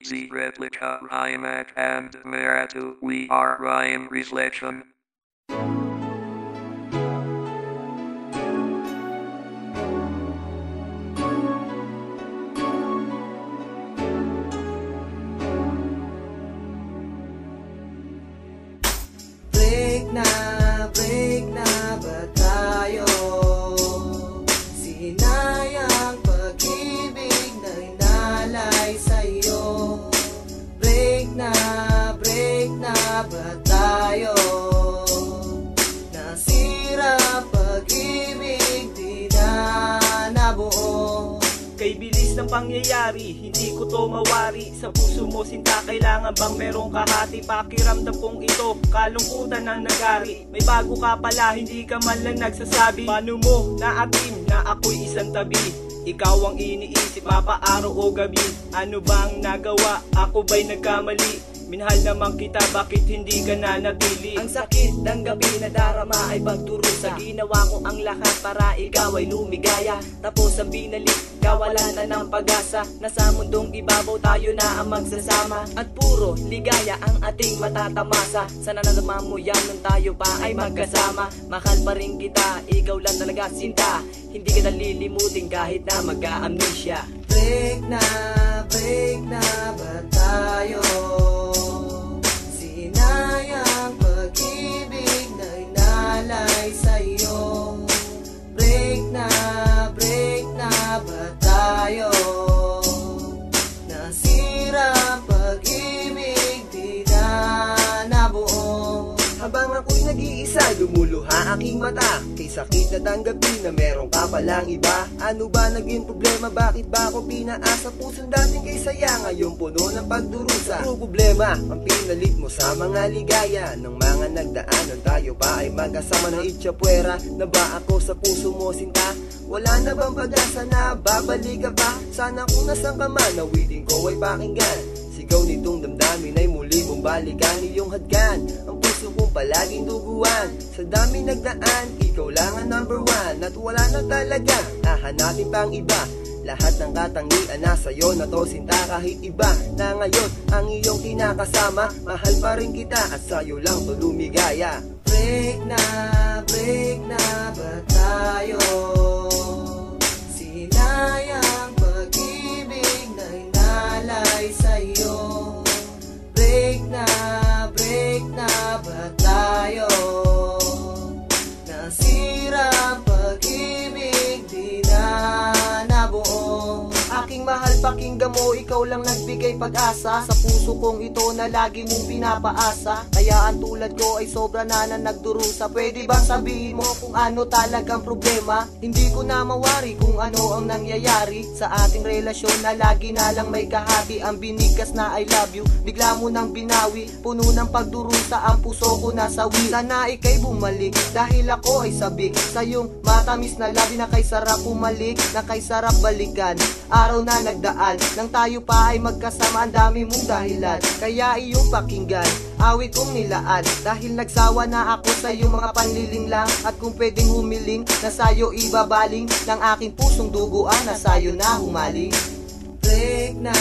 Z Replica Rhymac and Meratu. We are Rhyme Reflection. Break na ba tayo? Sinayang pag-ibig na inalay sa'yo. Break na ba tayo? Nasira pag-ibig, di na nabuo. Kay bilis ng pangyayari, hindi ko to mawari. Sa puso mo sinta, kailangan bang merong kahati? Pakiramdam kong ito, kalungkutan ng nagari. May bago ka pala, hindi ka man lang nagsasabi. Paano mo naatim na ako'y isang tabi? Ikaw ang iniisip mapa-araw o gabi. Ano bang nagawa? Ako ba'y nagkamali? Minahal naman kita, bakit hindi ka na napili? Ang sakit ng gabi na darama ay pagdurusa. Ginawa ko ang lahat para ikaw ay lumigaya. Tapos ang binalik, kawalan na ng pag-asa. Nasa mundong ibabaw tayo na ang magsasama. At puro ligaya ang ating matatamasa. Sana naman mo yan nung tayo pa ay magkasama. Mahal pa rin kita, ikaw lang talaga sinta. Hindi ka nalilimutin kahit na mag-a-amnesia. Break na ba tayo? Sinayang pag-ibig na inalay sa'yo. Break na ba tayo? Nasira pag-ibig, di na nabuo. Habang ako'y nag-iisa, lumuluha aking mata. Kay sakit na tanggapin na meron ka palang iba. Ano ba naging problema? Bakit ba ako pinaasa? Pusong dating kay saya, ngayon puno ng pagdurusa. Puro problema ang pinalit mo sa mga ligaya ng mga nagdaanan. Tayo pa ay magkasama ng itchapuera. Na ba ako sa puso mo sinta? Wala na bang pag-asa na babalik ka pa? Sana kung nasan ka man, nawitin ko ay pakinggan. Sigaw nitong damdamin ay muli mong balikan. Iyong hadgan ang puso kong palaging duguan. Sa dami nagdaan, ikaw lang ang number one. At wala na talaga, hahanapin pang iba. Lahat ng katangian na sa'yo na to sinta. Kahit iba na ngayon ang iyong kinakasama, mahal pa rin kita at sa'yo lang to lumigaya. Break na ba tayo? Sinayang pag-ibig na inalay sa'yo. Break na ba tayo? Nasira pag-ibig, di na nabuo. Aking mahal, pakinggan mo, ikaw lang nagbigay pag-asa sa puso kong ito na lagi mong pinapaasa. Kaya ang tulad ko ay sobra na nagdurusa. Pwede bang sabihin mo kung ano talagang problema? Hindi ko na mawari kung ano ang nangyayari sa ating relasyon na lagi na lang may kahati. Ang binigas na I love you, bigla mo nang binawi. Puno ng pagdurusa ang puso ko nasawi. Sana ika'y bumalik dahil ako ay sabik sa iyong matamis na labi na kay sarap umalik, na kay sarap balikan. Araw na nagdaan nang tayo pa ay magkasama, ang dami mong dahilan. Kaya iyong pakinggan, awit kong nilaan. Dahil nagsawa na ako sa iyong mga panliling lang. At kung pwedeng humiling, na sa'yo ibabaling ng aking pusong duguan na sa'yo na humaling. Break na